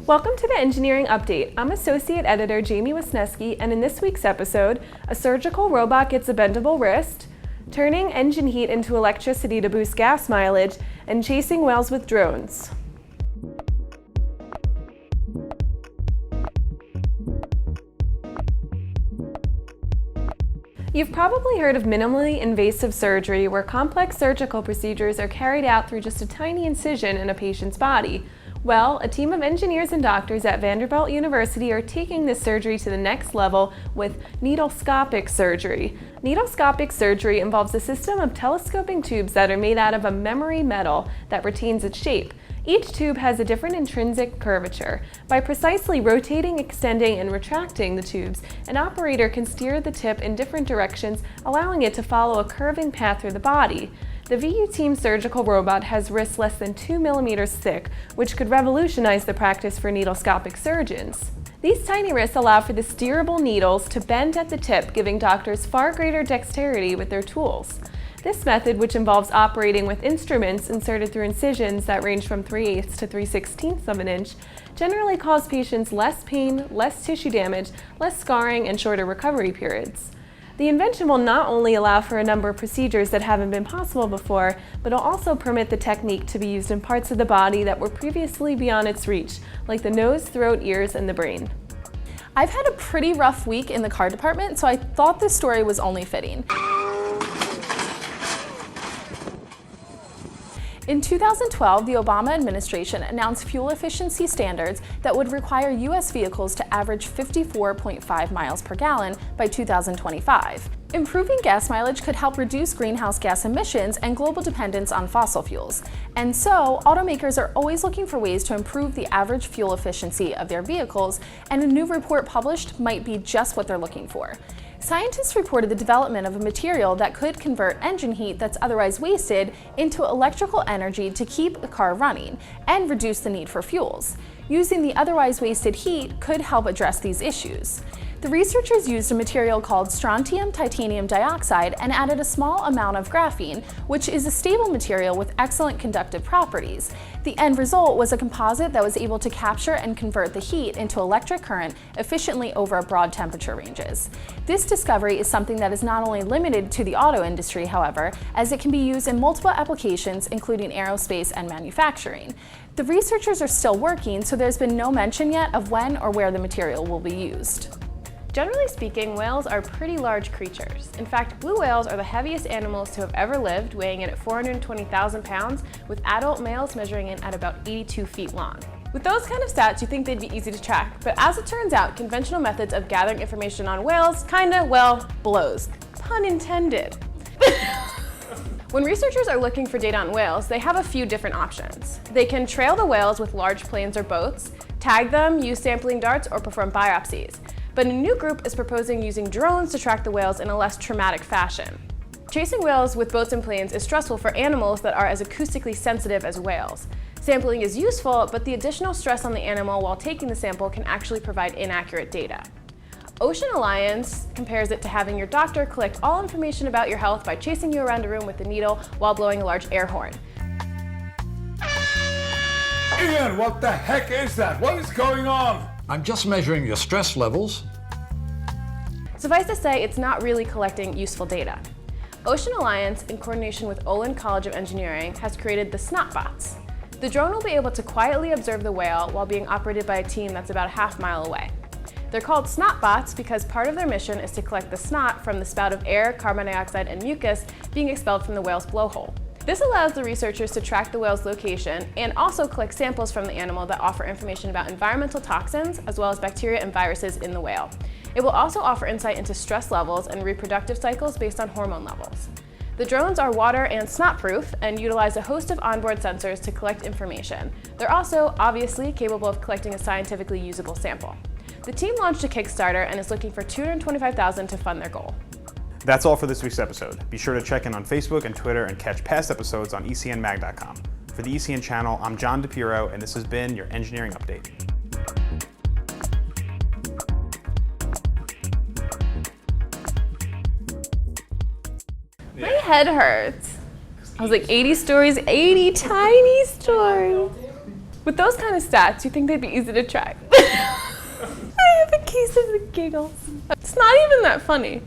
Welcome to the Engineering Update. I'm Associate Editor Jamie Wisniewski, and in this week's episode, a surgical robot gets a bendable wrist, turning engine heat into electricity to boost gas mileage, and chasing whales with drones. You've probably heard of minimally invasive surgery, where complex surgical procedures are carried out through just a tiny incision in a patient's body. Well, a team of engineers and doctors at Vanderbilt University are taking this surgery to the next level with needlescopic surgery. Needlescopic surgery involves a system of telescoping tubes that are made out of a memory metal that retains its shape. Each tube has a different intrinsic curvature. By precisely rotating, extending, and retracting the tubes, an operator can steer the tip in different directions, allowing it to follow a curving path through the body. The VU Team surgical robot has wrists less than 2 millimeters thick, which could revolutionize the practice for needlescopic surgeons. These tiny wrists allow for the steerable needles to bend at the tip, giving doctors far greater dexterity with their tools. This method, which involves operating with instruments inserted through incisions that range from 3/8 to 3/16 of an inch, generally cause patients less pain, less tissue damage, less scarring, and shorter recovery periods. The invention will not only allow for a number of procedures that haven't been possible before, but will also permit the technique to be used in parts of the body that were previously beyond its reach, like the nose, throat, ears, and the brain. I've had a pretty rough week in the car department, so I thought this story was only fitting. In 2012, the Obama administration announced fuel efficiency standards that would require U.S. vehicles to average 54.5 miles per gallon by 2025. Improving gas mileage could help reduce greenhouse gas emissions and global dependence on fossil fuels. And so, automakers are always looking for ways to improve the average fuel efficiency of their vehicles, and a new report published might be just what they're looking for. Scientists reported the development of a material that could convert engine heat that's otherwise wasted into electrical energy to keep a car running and reduce the need for fuels. Using the otherwise wasted heat could help address these issues. The researchers used a material called strontium titanium dioxide and added a small amount of graphene, which is a stable material with excellent conductive properties. The end result was a composite that was able to capture and convert the heat into electric current efficiently over broad temperature ranges. This discovery is something that is not only limited to the auto industry, however, as it can be used in multiple applications, including aerospace and manufacturing. The researchers are still working, so there's been no mention yet of when or where the material will be used. Generally speaking, whales are pretty large creatures. In fact, blue whales are the heaviest animals to have ever lived, weighing in at 420,000 pounds, with adult males measuring in at about 82 feet long. With those kind of stats, you'd think they'd be easy to track, but as it turns out, conventional methods of gathering information on whales blows. Pun intended. When researchers are looking for data on whales, they have a few different options. They can trail the whales with large planes or boats, tag them, use sampling darts, or perform biopsies. But a new group is proposing using drones to track the whales in a less traumatic fashion. Chasing whales with boats and planes is stressful for animals that are as acoustically sensitive as whales. Sampling is useful, but the additional stress on the animal while taking the sample can actually provide inaccurate data. Ocean Alliance compares it to having your doctor collect all information about your health by chasing you around a room with a needle while blowing a large air horn. Ian, what the heck is that? What is going on? I'm just measuring your stress levels. Suffice to say, it's not really collecting useful data. Ocean Alliance, in coordination with Olin College of Engineering, has created the SnotBots. The drone will be able to quietly observe the whale while being operated by a team that's about a half mile away. They're called SnotBots because part of their mission is to collect the snot from the spout of air, carbon dioxide, and mucus being expelled from the whale's blowhole. This allows the researchers to track the whale's location and also collect samples from the animal that offer information about environmental toxins as well as bacteria and viruses in the whale. It will also offer insight into stress levels and reproductive cycles based on hormone levels. The drones are water and snot-proof and utilize a host of onboard sensors to collect information. They're also, obviously, capable of collecting a scientifically usable sample. The team launched a Kickstarter and is looking for $225,000 to fund their goal. That's all for this week's episode. Be sure to check in on Facebook and Twitter and catch past episodes on ecnmag.com. For the ECN channel, I'm John DePiro, and this has been your Engineering Update. My head hurts. I was like 80 stories, 80 tiny stories. With those kind of stats, you think they'd be easy to track. I have a case of the giggles. It's not even that funny.